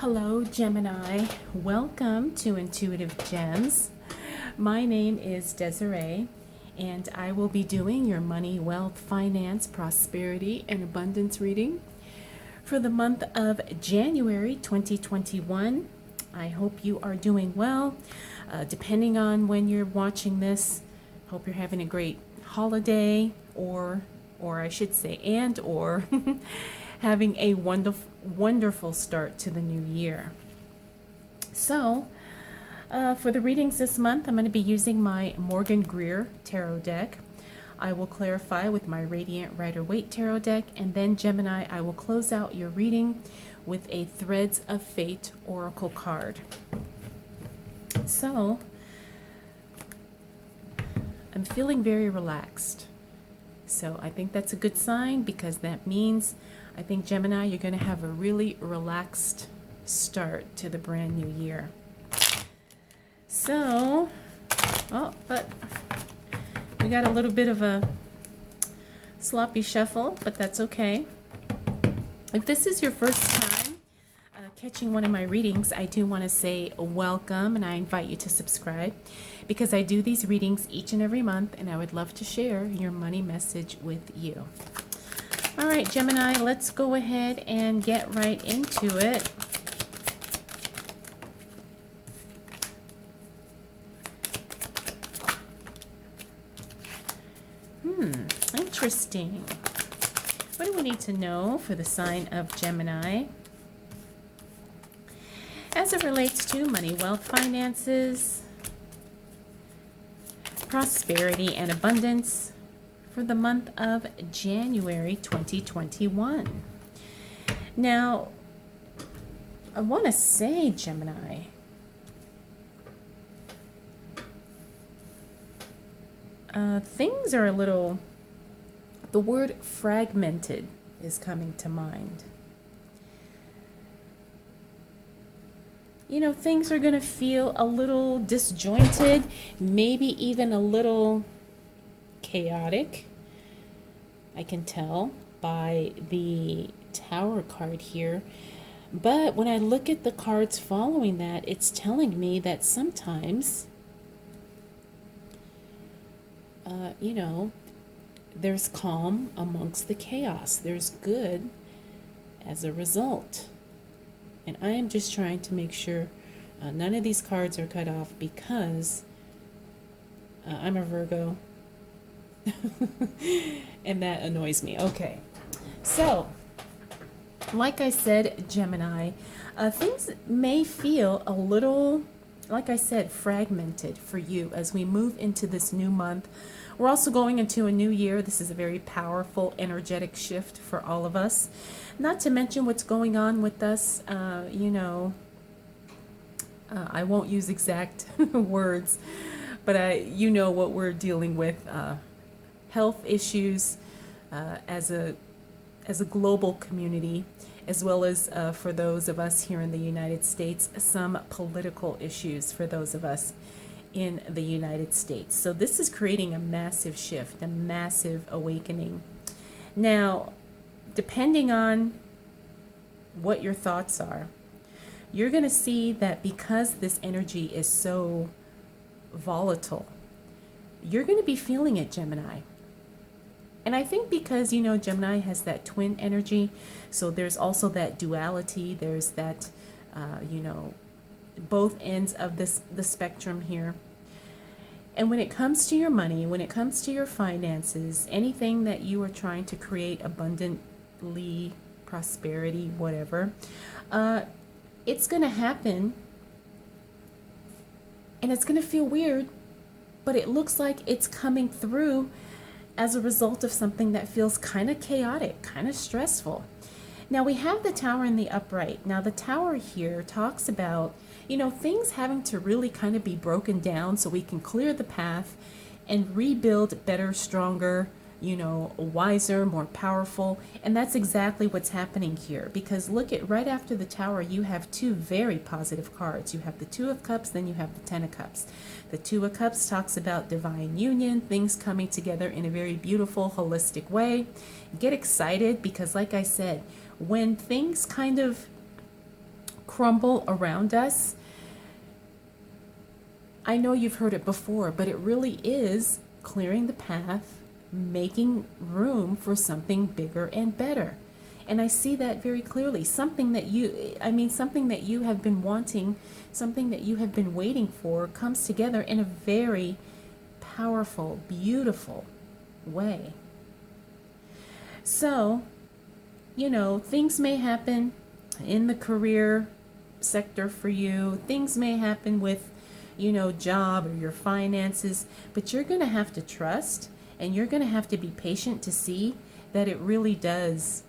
Hello, Gemini. Welcome to Intuitive Gems. My name is Desiree, and I will be doing your money, wealth, finance, prosperity, and abundance reading for the month of January 2021. I hope you are doing well. Depending on when you're watching this, hope you're having a great holiday, or I should say, or having a wonderful start to the new year. So, for the readings this month, I'm going to be using my Morgan Greer Tarot deck. I will clarify with my Radiant Rider-Waite Tarot deck, and then Gemini, I will close out your reading with a Threads of Fate Oracle card. So, I'm feeling very relaxed. So I think that's a good sign, because that means, I think, Gemini, you're going to have a really relaxed start to the brand new year. So, but we got a little bit of a sloppy shuffle, but that's okay. If this is your first time catching one of my readings, I do want to say welcome, and I invite you to subscribe, because I do these readings each and every month, and I would love to share your money message with you. All right, Gemini, let's go ahead and get right into it. Interesting. What do we need to know for the sign of Gemini as it relates to money, wealth, finances, prosperity, and abundance for the month of January 2021? Now, I want to say, Gemini, things are a little, the word fragmented is coming to mind. You know, things are going to feel a little disjointed, maybe even a little chaotic. I can tell by the Tower card here. But when I look at the cards following that, it's telling me that sometimes, you know, there's calm amongst the chaos. There's good as a result. And I am just trying to make sure none of these cards are cut off, because I'm a Virgo. And that annoys me. Okay. So, like I said, Gemini, things may feel a little, like I said, fragmented for you as we move into this new month. We're also going into a new year. This is a very powerful, energetic shift for all of us. Not to mention what's going on with us, you know, I won't use exact words, but you know what we're dealing with, health issues as a global community, as well as for those of us here in the United States, some political issues for those of us in the United States. So this is creating a massive shift, a massive awakening. Now, depending on what your thoughts are, you're going to see that because this energy is so volatile, you're going to be feeling it, Gemini. And I think because, you know, Gemini has that twin energy, so there's also that duality. There's that, you know, both ends of the spectrum here. And when it comes to your money, when it comes to your finances, anything that you are trying to create abundantly, prosperity, whatever, it's going to happen, and it's going to feel weird, but it looks like it's coming through as a result of something that feels kind of chaotic, kind of stressful. Now, we have the Tower in the upright. Now, the Tower here talks about, you know, things having to really kind of be broken down so we can clear the path and rebuild better, stronger, you know, wiser, more powerful. And that's exactly what's happening here, because look at right after the Tower, you have two very positive cards. You have the Two of Cups, then you have the Ten of Cups. The Two of Cups talks about divine union, things coming together in a very beautiful, holistic way. Get excited, because like I said, when things kind of crumble around us, I know you've heard it before, but it really is clearing the path, making room for something bigger and better. And I see that very clearly. Something that you have been wanting, something that you have been waiting for comes together in a very powerful, beautiful way. So, things may happen in the career sector for you. Things may happen with, job or your finances, but you're going to have to trust, and you're going to have to be patient to see that it really does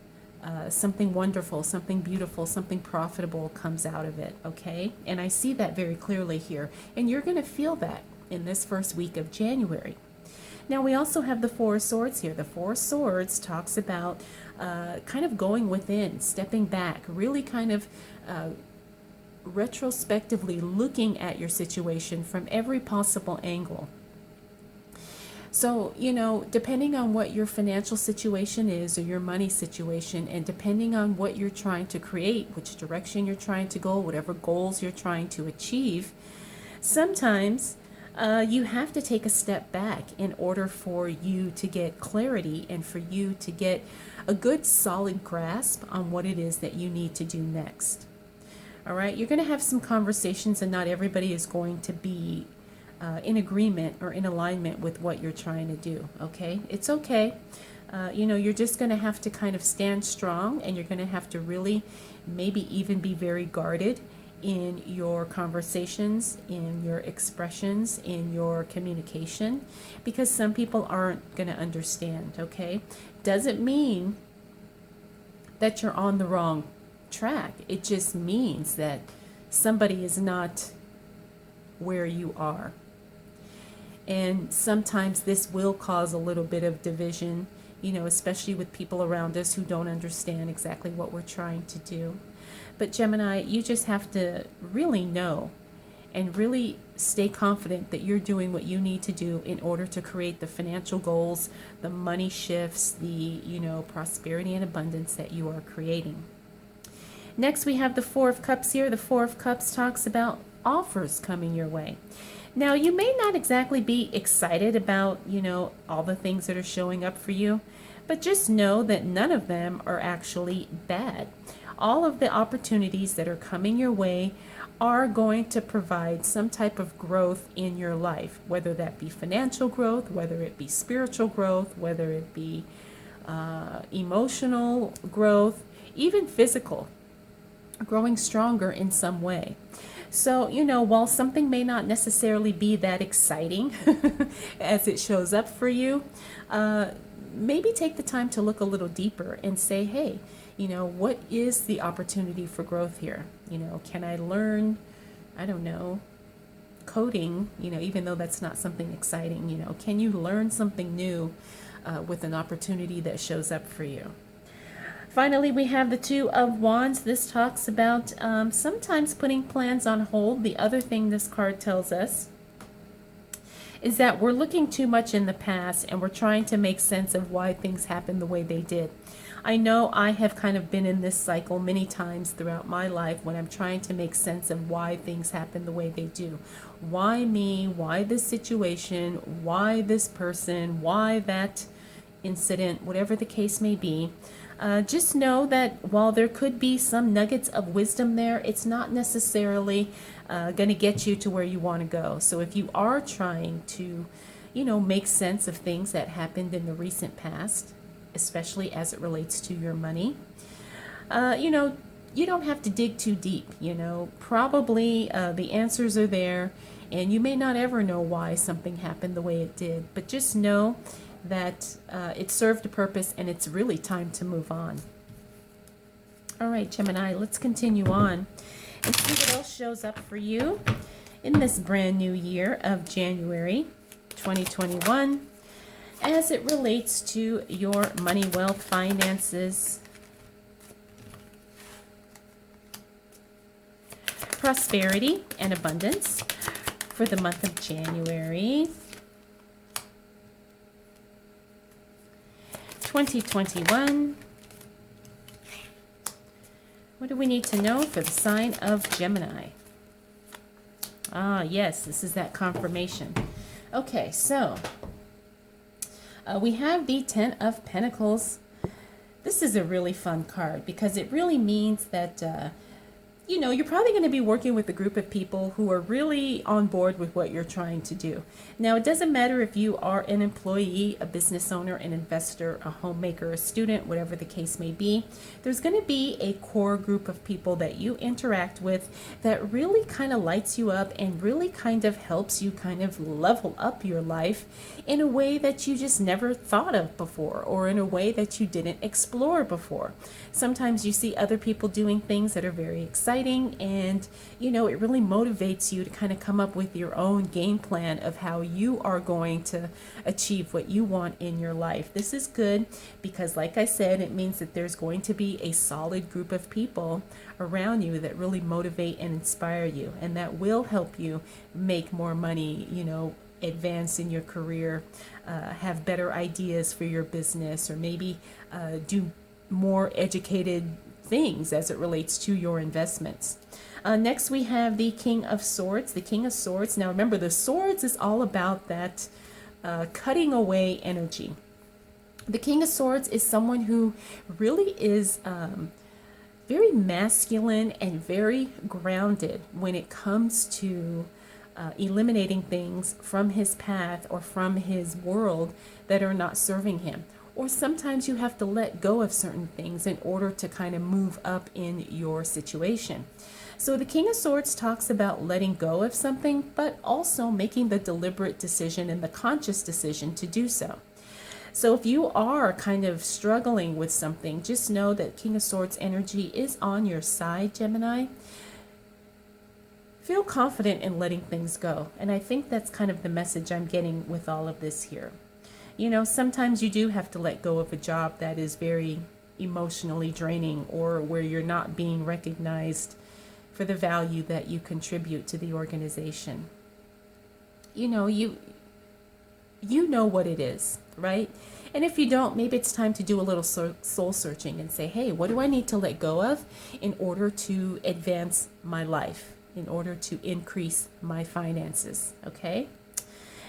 something wonderful, something beautiful, something profitable comes out of it, okay? And I see that very clearly here, and you're going to feel that in this first week of January. Now, we also have the Four of Swords here. The Four of Swords talks about kind of going within, stepping back, really kind of retrospectively looking at your situation from every possible angle. So, depending on what your financial situation is or your money situation, and depending on what you're trying to create, which direction you're trying to go, whatever goals you're trying to achieve, sometimes you have to take a step back in order for you to get clarity and for you to get a good solid grasp on what it is that you need to do next. All right, you're going to have some conversations, and not everybody is going to be in agreement or in alignment with what you're trying to do, okay? It's okay. You're just going to have to kind of stand strong, and you're going to have to really maybe even be very guarded in your conversations, in your expressions, in your communication, because some people aren't going to understand, okay? Doesn't mean that you're on the wrong track. It just means that somebody is not where you are. And sometimes this will cause a little bit of division, especially with people around us who don't understand exactly what we're trying to do. But Gemini, you just have to really know and really stay confident that you're doing what you need to do in order to create the financial goals, the money shifts, the, prosperity and abundance that you are creating. Next, we have the Four of Cups here. The Four of Cups talks about offers coming your way. Now, you may not exactly be excited about, all the things that are showing up for you, but just know that none of them are actually bad. All of the opportunities that are coming your way are going to provide some type of growth in your life, whether that be financial growth, whether it be spiritual growth, whether it be emotional growth, even physical, growing stronger in some way. So, while something may not necessarily be that exciting as it shows up for you, maybe take the time to look a little deeper and say, hey, what is the opportunity for growth here? Can I learn, coding, even though that's not something exciting, can you learn something new with an opportunity that shows up for you? Finally, we have the Two of Wands. This talks about sometimes putting plans on hold. The other thing this card tells us is that we're looking too much in the past, and we're trying to make sense of why things happened the way they did. I know I have kind of been in this cycle many times throughout my life when I'm trying to make sense of why things happen the way they do. Why me? Why this situation? Why this person? Why that incident? Whatever the case may be. Just know that while there could be some nuggets of wisdom there, it's not necessarily going to get you to where you want to go. So if you are trying to, make sense of things that happened in the recent past, especially as it relates to your money, you don't have to dig too deep. Probably the answers are there, and you may not ever know why something happened the way it did, but just know that it served a purpose, and it's really time to move on. All right, Gemini, let's continue on and see what else shows up for you in this brand new year of January 2021 as it relates to your money, wealth, finances, prosperity, and abundance for the month of January 2021. What do we need to know for the sign of Gemini? Ah, yes, this is that confirmation. Okay, so we have the Ten of Pentacles. This is a really fun card because it really means that you know, you're probably going to be working with a group of people who are really on board with what you're trying to do. Now, it doesn't matter if you are an employee, a business owner, an investor, a homemaker, a student, whatever the case may be. There's going to be a core group of people that you interact with that really kind of lights you up and really kind of helps you kind of level up your life in a way that you just never thought of before, or in a way that you didn't explore before. Sometimes you see other people doing things that are very exciting, and you know, it really motivates you to kind of come up with your own game plan of how you are going to achieve what you want in your life. This is good because, like I said, it means that there's going to be a solid group of people around you that really motivate and inspire you, and that will help you make more money, you know, advance in your career, have better ideas for your business, or maybe do more educated things as it relates to your investments. Next, we have the King of Swords. The King of Swords. Now, remember, the swords is all about that cutting away energy. The King of Swords is someone who really is very masculine and very grounded when it comes to eliminating things from his path or from his world that are not serving him. Or sometimes you have to let go of certain things in order to kind of move up in your situation. So the King of Swords talks about letting go of something, but also making the deliberate decision and the conscious decision to do so. So if you are kind of struggling with something, just know that King of Swords energy is on your side, Gemini. Feel confident in letting things go. And I think that's kind of the message I'm getting with all of this here. You know, sometimes you do have to let go of a job that is very emotionally draining, or where you're not being recognized for the value that you contribute to the organization. You know, you know what it is, right? And if you don't, maybe it's time to do a little soul searching and say, hey, what do I need to let go of in order to advance my life, in order to increase my finances, okay?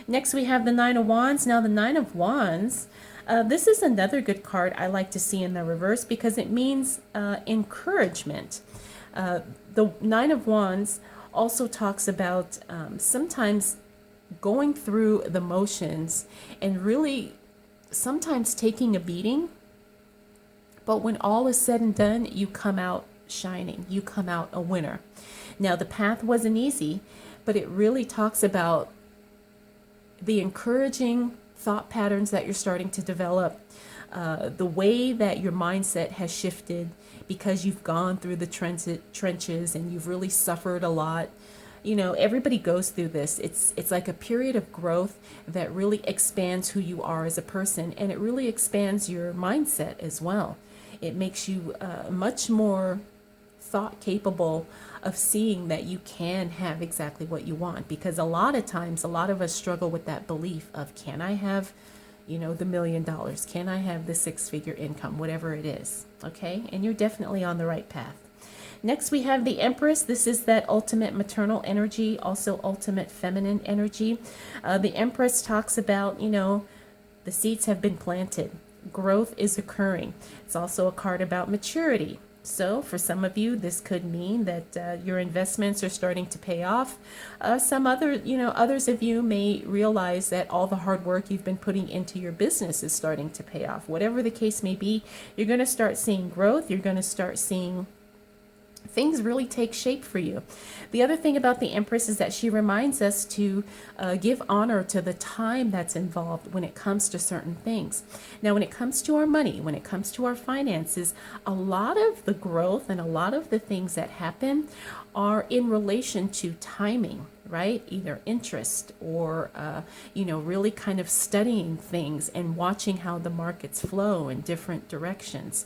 Next, we have the Nine of Wands. Now, the Nine of Wands, this is another good card I like to see in the reverse because it means encouragement. The Nine of Wands also talks about sometimes going through the motions and really sometimes taking a beating. But when all is said and done, you come out shining. You come out a winner. Now, the path wasn't easy, but it really talks about the encouraging thought patterns that you're starting to develop, the way that your mindset has shifted because you've gone through the trenches and you've really suffered a lot. You know, everybody goes through this. It's like a period of growth that really expands who you are as a person, and it really expands your mindset as well. It makes you much more thought capable of seeing that you can have exactly what you want, because a lot of times, a lot of us struggle with that belief of, can I have, you know, the $1 million? Can I have the 6-figure income? Whatever it is, okay? And you're definitely on the right path. Next, we have the Empress. This is that ultimate maternal energy, also ultimate feminine energy. The Empress talks about, you know, the seeds have been planted. Growth is occurring. It's also a card about maturity. So for some of you, this could mean that your investments are starting to pay off. Others of you may realize that all the hard work you've been putting into your business is starting to pay off. Whatever the case may be, you're going to start seeing growth. You're going to start seeing things really take shape for you. The other thing about the Empress is that she reminds us to give honor to the time that's involved when it comes to certain things. Now, when it comes to our money, when it comes to our finances, a lot of the growth and a lot of the things that happen are in relation to timing, right? Either interest or, really kind of studying things and watching how the markets flow in different directions.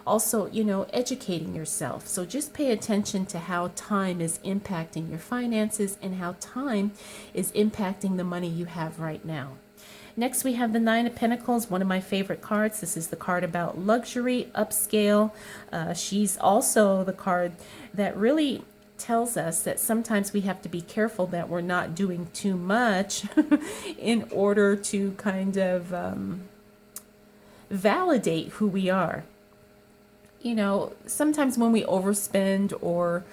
Also, educating yourself. So just pay attention to how time is impacting your finances and how time is impacting the money you have right now. Next, we have the Nine of Pentacles, one of my favorite cards. This is the card about luxury, upscale. She's also the card that really tells us that sometimes we have to be careful that we're not doing too much in order to kind of validate who we are. You know, sometimes when we overspend, or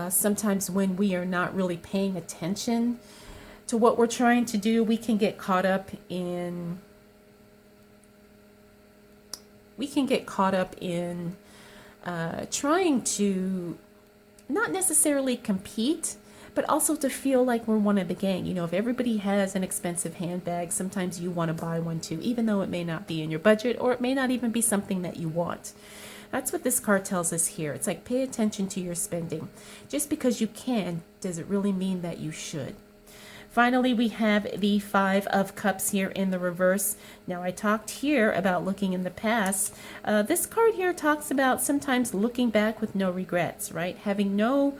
sometimes when we are not really paying attention to what we're trying to do, we can get caught up in trying to not necessarily compete, but also to feel like we're one of the gang. You know, if everybody has an expensive handbag, sometimes you want to buy one too, even though it may not be in your budget, or it may not even be something that you want. That's what this card tells us here. It's like, pay attention to your spending. Just because you can, does it really mean that you should? Finally, we have the Five of Cups here in the reverse. Now, I talked here about looking in the past. This card here talks about sometimes looking back with no regrets, right? Having no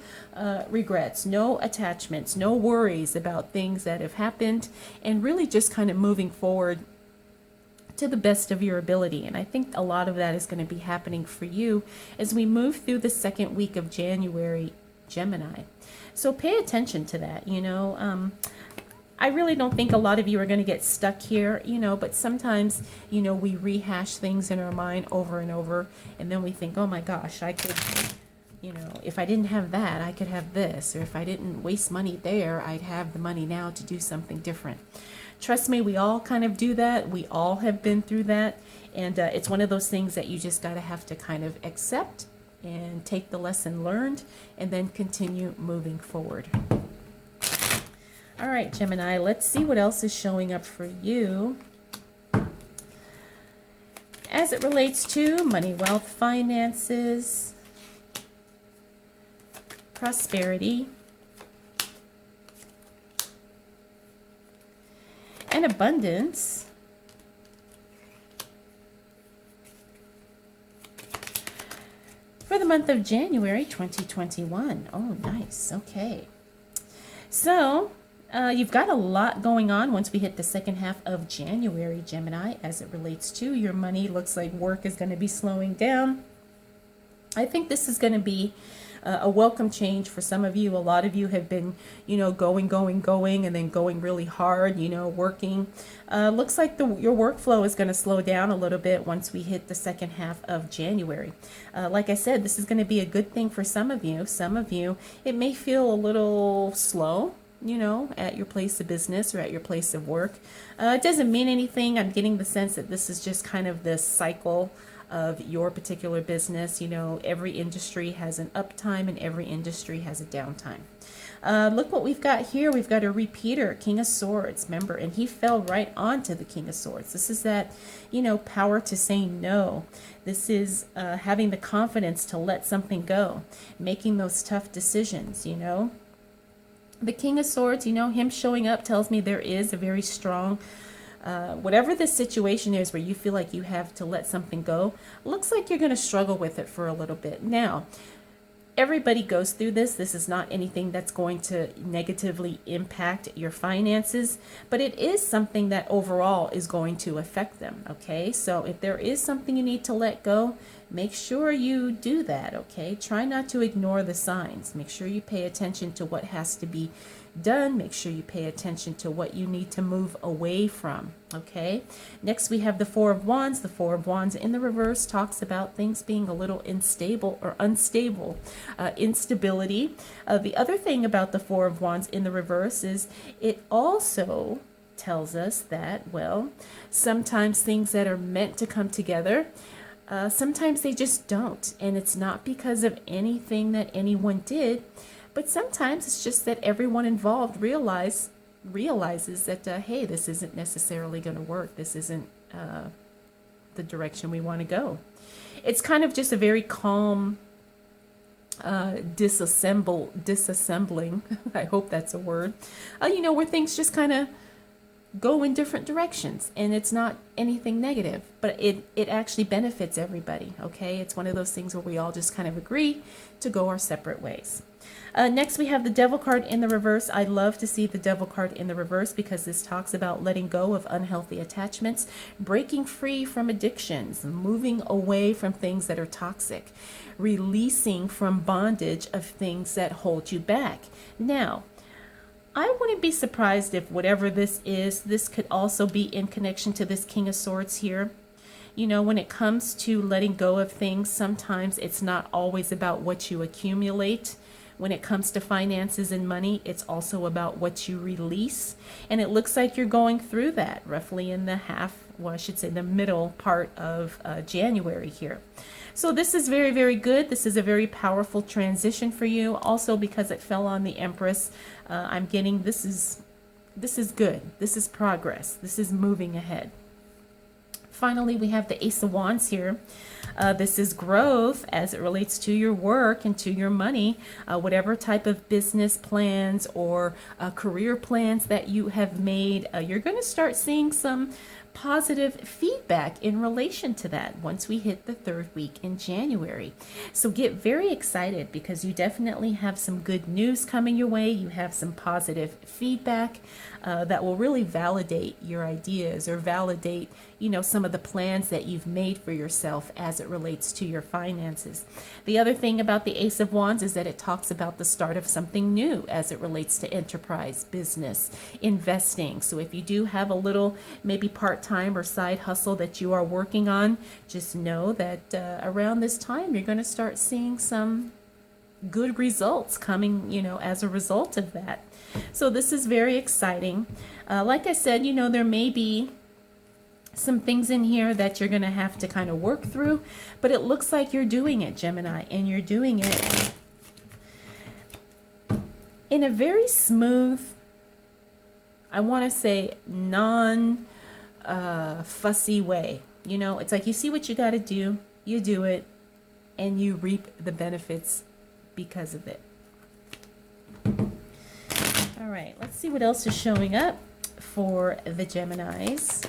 regrets, no attachments, no worries about things that have happened, and really just kind of moving forward to the best of your ability. And I think a lot of that is going to be happening for you as we move through the second week of January, Gemini. So pay attention to that, you know. I really don't think a lot of you are going to get stuck here, you know, but sometimes, you know, we rehash things in our mind over and over, and then we think, oh my gosh, I could, you know, if I didn't have that, I could have this, or if I didn't waste money there, I'd have the money now to do something different. Trust me, we all kind of do that. We all have been through that, and it's one of those things that you just got to have to kind of accept and take the lesson learned, and then continue moving forward. All right, Gemini, let's see what else is showing up for you as it relates to money, wealth, finances, prosperity, and abundance. For the month of January 2021. Oh, nice. Okay. So, you've got a lot going on once we hit the second half of January, Gemini, as it relates to your money. Looks like work is going to be slowing down. I think this is going to be a welcome change for some of you. A lot of you have been, you know, going, and then going really hard, you know, working. Looks like your workflow is going to slow down a little bit once we hit the second half of January. Like I said, this is going to be a good thing for some of you. Some of you, it may feel a little slow, you know, at your place of business or at your place of work. It doesn't mean anything. I'm getting the sense that this is just kind of this cycle of your particular business. You know, every industry has an uptime and every industry has a downtime. Look what we've got here. We've got a repeater, King of Swords, remember, and he fell right onto the King of Swords. This is that, you know, power to say no. This is having the confidence to let something go, making those tough decisions, you know. The King of Swords, you know, him showing up tells me there is a very strong whatever the situation is where you feel like you have to let something go, looks like you're going to struggle with it for a little bit. Now, everybody goes through this. This is not anything that's going to negatively impact your finances, but it is something that overall is going to affect them, okay? So if there is something you need to let go, make sure you do that, okay? Try not to ignore the signs. Make sure you pay attention to what has to be done. Make sure you pay attention to what you need to move away from, okay? Next, we have the Four of Wands. The Four of Wands in the reverse talks about things being a little unstable, instability. The other thing about the Four of Wands in the reverse is it also tells us that, well, sometimes things that are meant to come together, sometimes they just don't. And it's not because of anything that anyone did, but sometimes it's just that everyone involved realizes that, hey, this isn't necessarily going to work. This isn't the direction we want to go. It's kind of just a very calm disassembling. I hope that's a word. You know, where things just kind of go in different directions, and it's not anything negative, but it actually benefits everybody. Okay, it's one of those things where we all just kind of agree to go our separate ways. Next, we have the Devil card in the reverse. I love to see the Devil card in the reverse because this talks about letting go of unhealthy attachments, breaking free from addictions, moving away from things that are toxic, releasing from bondage of things that hold you back. Now, I wouldn't be surprised if whatever this is, this could also be in connection to this King of Swords here. You know, when it comes to letting go of things, sometimes it's not always about what you accumulate. When it comes to finances and money, it's also about what you release. And it looks like you're going through that roughly in the the middle part of January here. So this is very, very good. This is a very powerful transition for you. Also, because it fell on the Empress, I'm getting this is good. This is progress. This is moving ahead. Finally, we have the Ace of Wands here. This is growth as it relates to your work and to your money, whatever type of business plans or career plans that you have made. You're going to start seeing some positive feedback in relation to that once we hit the third week in January. So get very excited because you definitely have some good news coming your way. You have some positive feedback that will really validate your ideas or validate, you know, some of the plans that you've made for yourself as it relates to your finances. The other thing about the Ace of Wands is that it talks about the start of something new as it relates to enterprise, business, investing. So if you do have a little maybe part-time or side hustle that you are working on, just know that around this time you're going to start seeing some good results coming, you know, as a result of that. So this is very exciting. Like I said, you know, there may be some things in here that you're going to have to kind of work through, but it looks like you're doing it, Gemini, and you're doing it in a very smooth, I want to say non-fussy way. You know, it's like you see what you got to do, you do it, and you reap the benefits because of it. All right, let's see what else is showing up for the Geminis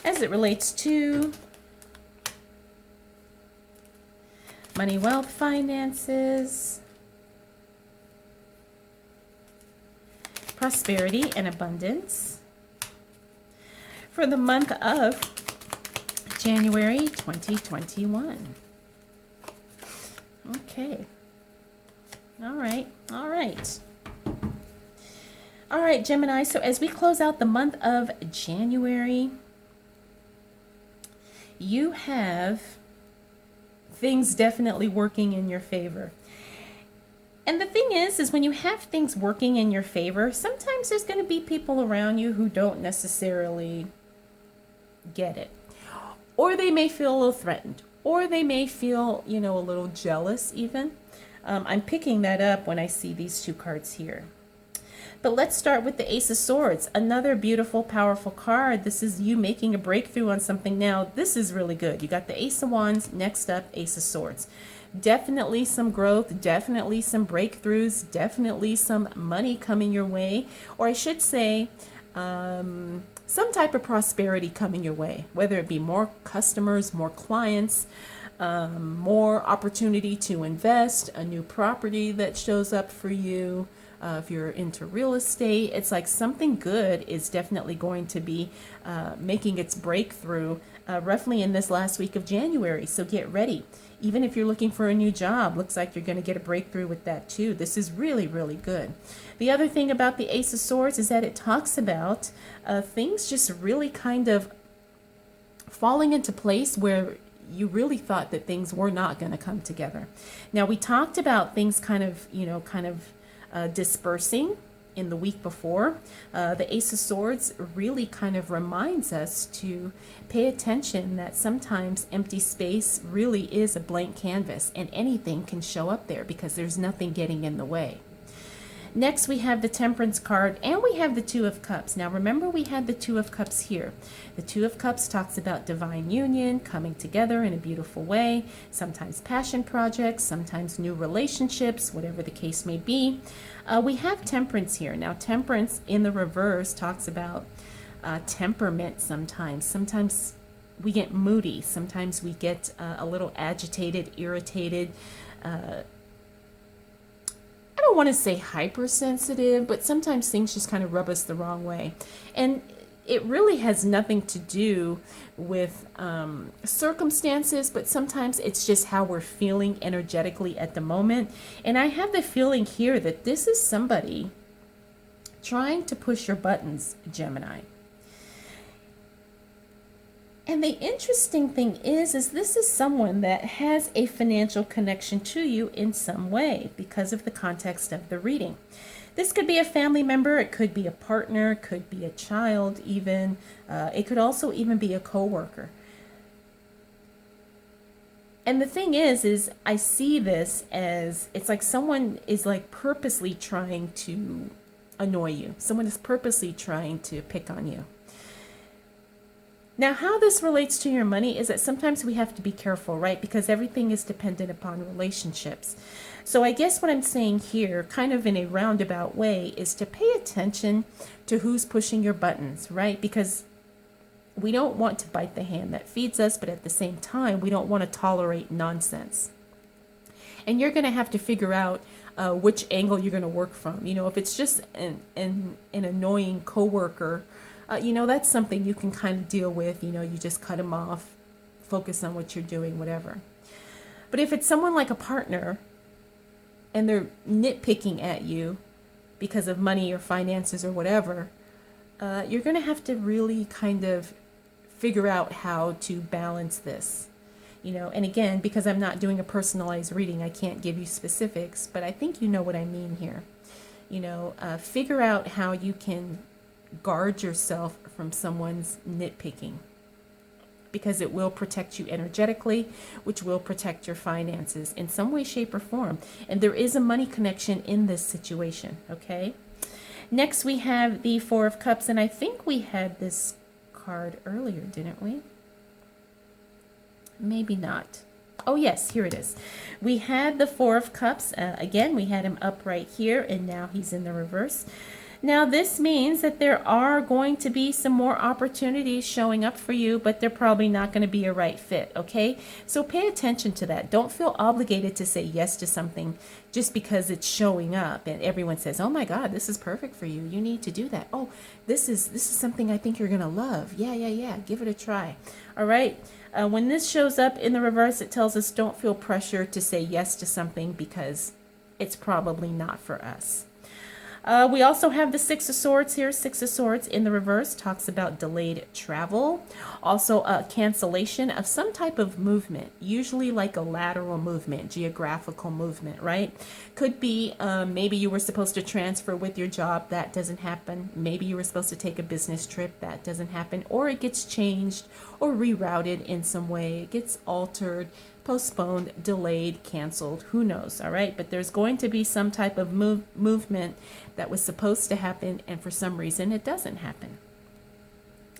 as it relates to money, wealth, finances, prosperity, and abundance for the month of January 2021. Okay. All right. All right, Gemini. So as we close out the month of January, you have things definitely working in your favor. And the thing is when you have things working in your favor, sometimes there's going to be people around you who don't necessarily get it. Or they may feel a little threatened. Or they may feel, you know, a little jealous even. I'm picking that up when I see these two cards here. But let's start with the Ace of Swords. Another beautiful, powerful card. This is you making a breakthrough on something now. This is really good. You got the Ace of Wands, next up, Ace of Swords. Definitely some growth, definitely some breakthroughs, definitely some money coming your way. Or I should say, some type of prosperity coming your way, whether it be more customers, more clients, more opportunity to invest, a new property that shows up for you. If you're into real estate, it's like something good is definitely going to be making its breakthrough roughly in this last week of January. So get ready. Even if you're looking for a new job, looks like you're going to get a breakthrough with that too. This is really, really good. The other thing about the Ace of Swords is that it talks about things just really kind of falling into place where you really thought that things were not going to come together. Now, we talked about things kind of dispersing in the week before. The Ace of Swords really kind of reminds us to pay attention that sometimes empty space really is a blank canvas and anything can show up there because there's nothing getting in the way. Next, we have the Temperance card, and we have the Two of Cups. Now, remember, we had the Two of Cups here. The Two of Cups talks about divine union, coming together in a beautiful way, sometimes passion projects, sometimes new relationships, whatever the case may be. We have Temperance here. Now, Temperance in the reverse talks about temperament sometimes. Sometimes we get moody. Sometimes we get a little agitated, irritated, I don't want to say hypersensitive, but sometimes things just kind of rub us the wrong way. And it really has nothing to do with circumstances, but sometimes it's just how we're feeling energetically at the moment. And I have the feeling here that this is somebody trying to push your buttons, Gemini. And the interesting thing is this is someone that has a financial connection to you in some way because of the context of the reading. This could be a family member, it could be a partner, it could be a child even. It could also even be a coworker. And the thing is I see this as it's like someone is like purposely trying to annoy you. Someone is purposely trying to pick on you. Now, how this relates to your money is that sometimes we have to be careful, right? Because everything is dependent upon relationships. So I guess what I'm saying here, kind of in a roundabout way, is to pay attention to who's pushing your buttons, right? Because we don't want to bite the hand that feeds us, but at the same time, we don't want to tolerate nonsense. And you're going to have to figure out which angle you're going to work from. You know, if it's just an annoying coworker, that's something you can kind of deal with. You just cut them off, focus on what you're doing, whatever. But if it's someone like a partner and they're nitpicking at you because of money or finances or whatever, you're going to have to really kind of figure out how to balance this. And again, because I'm not doing a personalized reading, I can't give you specifics, but I think you know what I mean here. Figure out how you can guard yourself from someone's nitpicking, because it will protect you energetically, which will protect your finances in some way, shape, or form. And there is a money connection in this situation, okay? Next, we have the Four of Cups, and I think we had this card earlier, didn't we? Maybe not. Oh, yes, here it is. We had the Four of Cups. Again, we had him up right here, and now he's in the reverse. Now, this means that there are going to be some more opportunities showing up for you, but they're probably not going to be a right fit, okay? So pay attention to that. Don't feel obligated to say yes to something just because it's showing up and everyone says, oh my God, this is perfect for you. You need to do that. Oh, this is something I think you're going to love. Yeah. Give it a try. All right. When this shows up in the reverse, it tells us don't feel pressure to say yes to something because it's probably not for us. We also have the Six of Swords here. Six of Swords in the reverse talks about delayed travel. Also a cancellation of some type of movement, usually like a lateral movement, geographical movement, right? Could be maybe you were supposed to transfer with your job. That doesn't happen. Maybe you were supposed to take a business trip. That doesn't happen. Or it gets changed or rerouted in some way. It gets altered, postponed, delayed, canceled, who knows, all right? But there's going to be some type of movement that was supposed to happen, and for some reason it doesn't happen.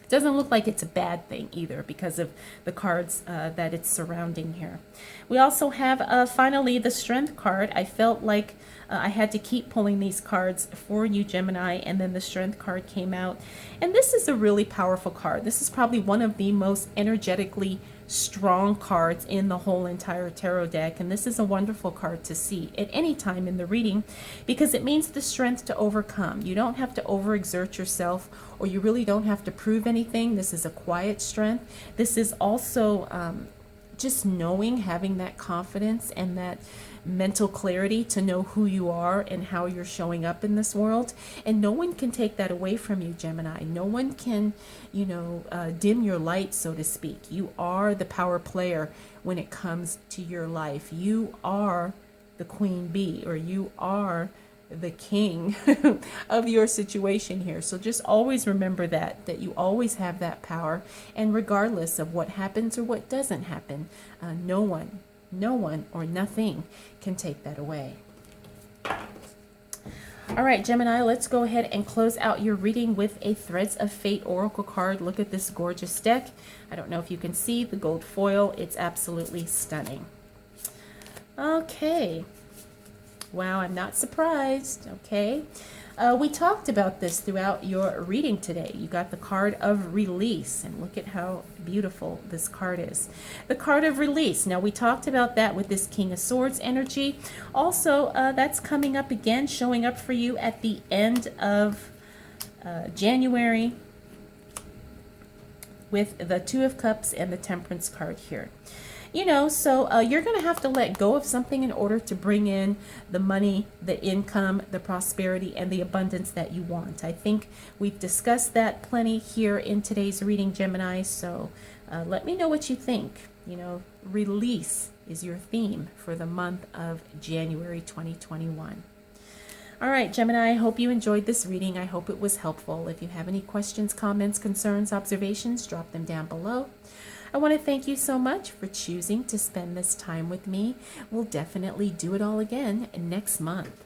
It doesn't look like it's a bad thing either because of the cards that it's surrounding here. We also have finally the Strength card. I felt like I had to keep pulling these cards for you, Gemini, and then the Strength card came out. And this is a really powerful card. This is probably one of the most energetically strong cards in the whole entire tarot deck, and this is a wonderful card to see at any time in the reading because it means the strength to overcome. You don't have to overexert yourself, or you really don't have to prove anything. This is a quiet strength. This is also just knowing, having that confidence and that mental clarity to know who you are and how you're showing up in this world. And no one can take that away from you, Gemini. No one can, dim your light, so to speak. You are the power player when it comes to your life. You are the queen bee, or you are the king of your situation here. So just always remember that you always have that power, and regardless of what happens or what doesn't happen, no one or nothing can take that away. All right, Gemini, let's go ahead and close out your reading with a Threads of Fate Oracle card. Look at this gorgeous deck. I don't know if you can see the gold foil. It's absolutely stunning. Okay. Wow, I'm not surprised. Okay. We talked about this throughout your reading today. You got the card of release, and look at how beautiful this card is. The card of release. Now, we talked about that with this King of Swords energy. Also, that's coming up again, showing up for you at the end of January with the Two of Cups and the Temperance card here. You know, so you're going to have to let go of something in order to bring in the money, the income, the prosperity, and the abundance that you want. I think we've discussed that plenty here in today's reading, Gemini. So let me know what you think. You know, release is your theme for the month of January 2021. All right, Gemini, I hope you enjoyed this reading. I hope it was helpful. If you have any questions, comments, concerns, observations, drop them down below. I want to thank you so much for choosing to spend this time with me. We'll definitely do it all again next month.